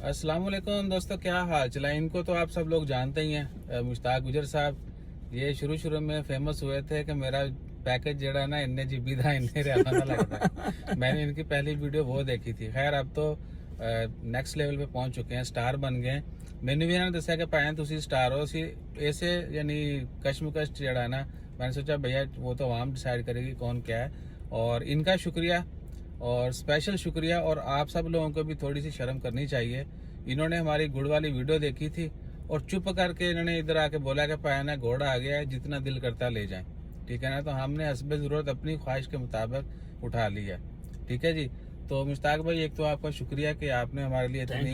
अस्सलाम वालेकुम दोस्तों, क्या हाल चला। इनको तो आप सब लोग जानते ही हैं, मुश्ताक गुजर साहब। ये शुरू में फेमस हुए थे कि मेरा पैकेज जड़ा ना इन्ने जीबी था, इन्ने रियाला का लगता है। मैंने इनकी पहली वीडियो वो देखी थी। खैर अब तो नेक्स्ट लेवल पे पहुंच चुके हैं, स्टार बन गए। मैंने भी इन्होंने दसा कि भैन तुसी स्टार हो, ऐसे यानी कश्मकश जड़ा है ना। मैंने सोचा भैया वो तो आवाम डिसाइड करेगी कौन क्या है। और इनका शुक्रिया और स्पेशल शुक्रिया, और आप सब लोगों को भी थोड़ी सी शर्म करनी चाहिए। इन्होंने हमारी गुड़ वाली वीडियो देखी थी और चुप करके इन्होंने इधर आके बोला कि पायना घोड़ा आ गया है, जितना दिल करता ले जाएं। ठीक है ना, तो हमने हस्बे जरूरत अपनी ख्वाहिश के मुताबिक उठा लिया। ठीक है जी। तो मुश्ताक भाई, एक तो आपका शुक्रिया कि आपने हमारे लिए इतनी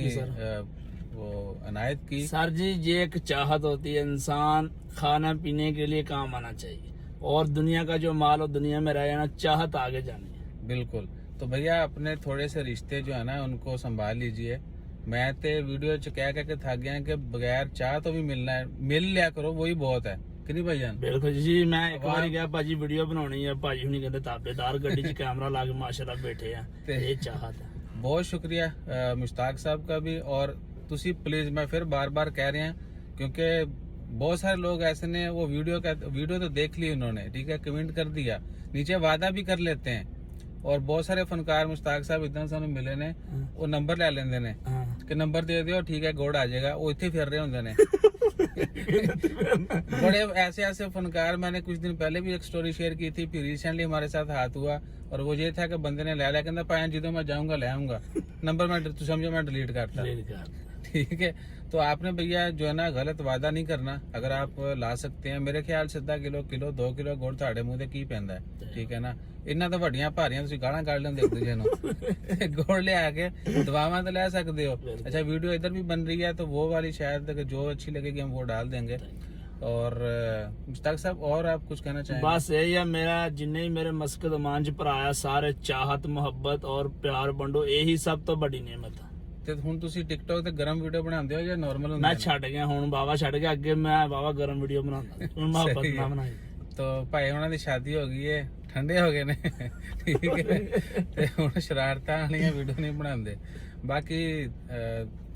वो अनायत की। सर जी, ये एक चाहत होती है, इंसान खाना पीने के लिए काम आना चाहिए, और दुनिया का जो माल हो दुनिया में रह जाना, चाहत आगे जानी है। बिल्कुल। तो भैया अपने थोड़े से रिश्ते जो है ना उनको संभाल लीजिए। मैं तो वीडियो च कह के थक गया कि बगैर चाह तो भी मिलना है, मिल लिया करो, वही बहुत है कि नहीं भाईजान। बिल्कुल जी, मैं एक बार गया भाजी वीडियो बनानी है, भाजी हुनी कहते ताबेदार गड्डी च कैमरा ला के माशाल्लाह बैठे हैं। ये चाहत है। बहुत शुक्रिया मुश्ताक साहब का भी। और तुसी प्लीज, मैं फिर बार बार कह रहे हैं, क्योंकि बहुत सारे लोग ऐसे ने वो वीडियो तो देख ली उन्होंने, ठीक है, कमेंट कर दिया, नीचे वादा भी कर लेते हैं। और बहुत सारे फनकार मुश्ताक साहब इतना सानू मिले ने, वो नंबर ले लेंदे ने कि नंबर दे दियो, ठीक है घोड़ा आ जाएगा, वो इतने फिर रहे होंगे ने। बड़े ऐसे फनकार। मैंने कुछ दिन पहले भी एक स्टोरी शेयर की थी, फिर रिसेंटली हमारे साथ हाथ हुआ, और वो ये था कि बंदे ने ले लिया, कहता पाया जिदों मैं जाऊंगा ले आऊंगा नंबर, मैं तू समझो मैं डिलीट करता। ठीक है। तो आपने भैया जो है ना गलत वादा नहीं करना। अगर आप ला सकते हैं, मेरे ख्याल से 2 किलो गुड़ ਤੁਹਾਡੇ ਮੂੰਹ ਤੇ ਕੀ ਪੈਂਦਾ ਹੈ। ठीक है ना। ਇਹਨਾਂ ਤਾਂ ਵੱਡੀਆਂ ਭਾਰੀਆਂ ਤੁਸੀਂ ਗਾਲਾਂ ਕੱਢ ਲੈਂਦੇ ਇੱਕ ਦੂਜੇ ਨੂੰ। ਗੁੜ ਲਿਆ ਕੇ दवावां तो ले सकते हो। अच्छा, वीडियो इधर भी बन रही है, तो वो वाली शायद जो अच्छी लगेगी हम वो डाल देंगे। और मुश्ताक साहब, और आप कुछ कहना चाहेंगे? बस यही है, मेरा जिन्ने मेरे मस्कद मांझ पर आया सारे चाहत मोहब्बत और प्यार बंडो, यही सब तो बड़ी नेमत है। ਤੇ ਹੁਣ ਤੁਸੀਂ ਟਿਕਟੌਕ ਤੇ ਗਰਮ ਵੀਡੀਓ ਬਣਾਉਂਦੇ ਹੋ ਜਾਂ ਨਾਰਮਲ ਹੁੰਦੇ ਮੈਂ ਨੇ? ਛੱਡ ਗਿਆ ਹੁਣ, ਬਾਵਾ ਛੱਡ ਗਿਆ, ਅੱਗੇ ਮੈਂ ਬਾਵਾ ਗਰਮ ਵੀਡੀਓ ਬਣਾਉਂਦਾ, ਹੁਣ ਮੁਹੱਬਤ ਨਾ ਬਣਾਈ। तो भाई ਉਹਨਾਂ ਦੀ शादी हो गई है, ठंडे हो गए ने। ठीक है, ਤੇ ਹੁਣ शरारतां वाली वीडियो नहीं बनाते। बाकी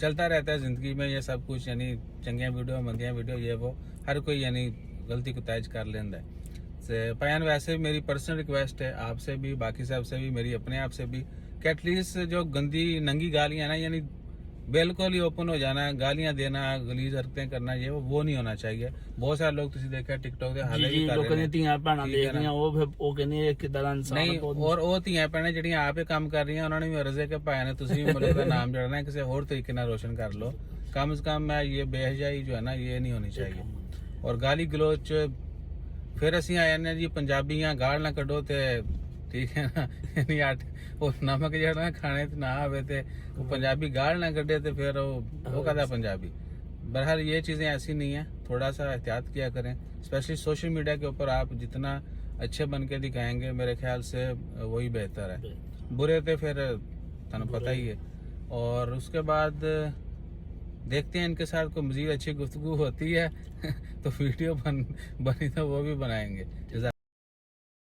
चलता रहता है जिंदगी में ये सब कुछ, यानी चंगियां वीडियो मंदियां वीडियो ये वो हर कोई यानी गलती कुताज कर लेंदा है। पयान वैसे मेरी पर्सनल रिक्वेस्ट है आपसे भी, बाकी सब से भी, मेरी अपने आप से भी, कि एटलीस्ट जो गंदी नंगी गालियां ना, यानी बिल्कुल ही ओपन हो जाना, गालियां देना, गलीज हरकतें करना, ये वो नहीं होना चाहिए। बहुत सारे लोग तुसी देखा टिकटॉक ਦੇ ਹਾਲੇ ਵੀ ਕਰ ਰਹੇ ਨੇ, ਧੀਆਂ ਭੈਣਾਂ ਦੇਖਦੀਆਂ, ਉਹ ਕਹਿੰਦੀਆਂ ਇਹ ਕਿਦਾਂ ਦਾ ਇਨਸਾਨ ਨਹੀਂ। ਔਰ ਉਹ ਧੀਆਂ ਭੈਣਾਂ ਜਿਹੜੀਆਂ ਆਪੇ ਕੰਮ ਕਰ ਰਹੀਆਂ, ਉਹਨਾਂ ਨੂੰ ਵੀ ਅਰਜ਼ ਹੈ ਕਿ ਭਾਈ ਨੇ ਤੁਸੀਂ ਵੀ ਮੁਲਕ ਦਾ ਨਾਮ ਜੜਨਾ ਹੈ, ਕਿਸੇ ਹੋਰ ਤਰੀਕੇ ਨਾਲ रोशन कर लो। कम से कम ये बेहजाई जो है ना ये नहीं होनी चाहिए। और गाली गलोच फिर ਅਸੀਂ ਆ ਜਾਂਦੇ ਜੀ ਪੰਜਾਬੀਆਂ ਗਾਲ ਨਾ ਕੱਢੋ ਤੇ, ठीक है ना, यानी ਉਹ ਨਮਕ ਜਿਹੜਾ ਖਾਣੇ ਤੇ ਨਾ ਆਵੇ ਤੇ ਉਹ ਪੰਜਾਬੀ गाल ना ਕੱਢੇ ਤੇ फिर वो कहता पंजाबी। बहरहाल ये चीजें ऐसी नहीं है, थोड़ा सा एहतियात किया करें। स्पेशली सोशल मीडिया के ऊपर आप जितना अच्छे बन के दिखाएंगे मेरे ख्याल से वही बेहतर है। बुरे थे फिर तुम पता ही है। और उसके बाद देखते हैं इनके साथ कोई मजीद अच्छी गुफ्तगू होती है तो वीडियो बनी तो वो भी बनाएंगे।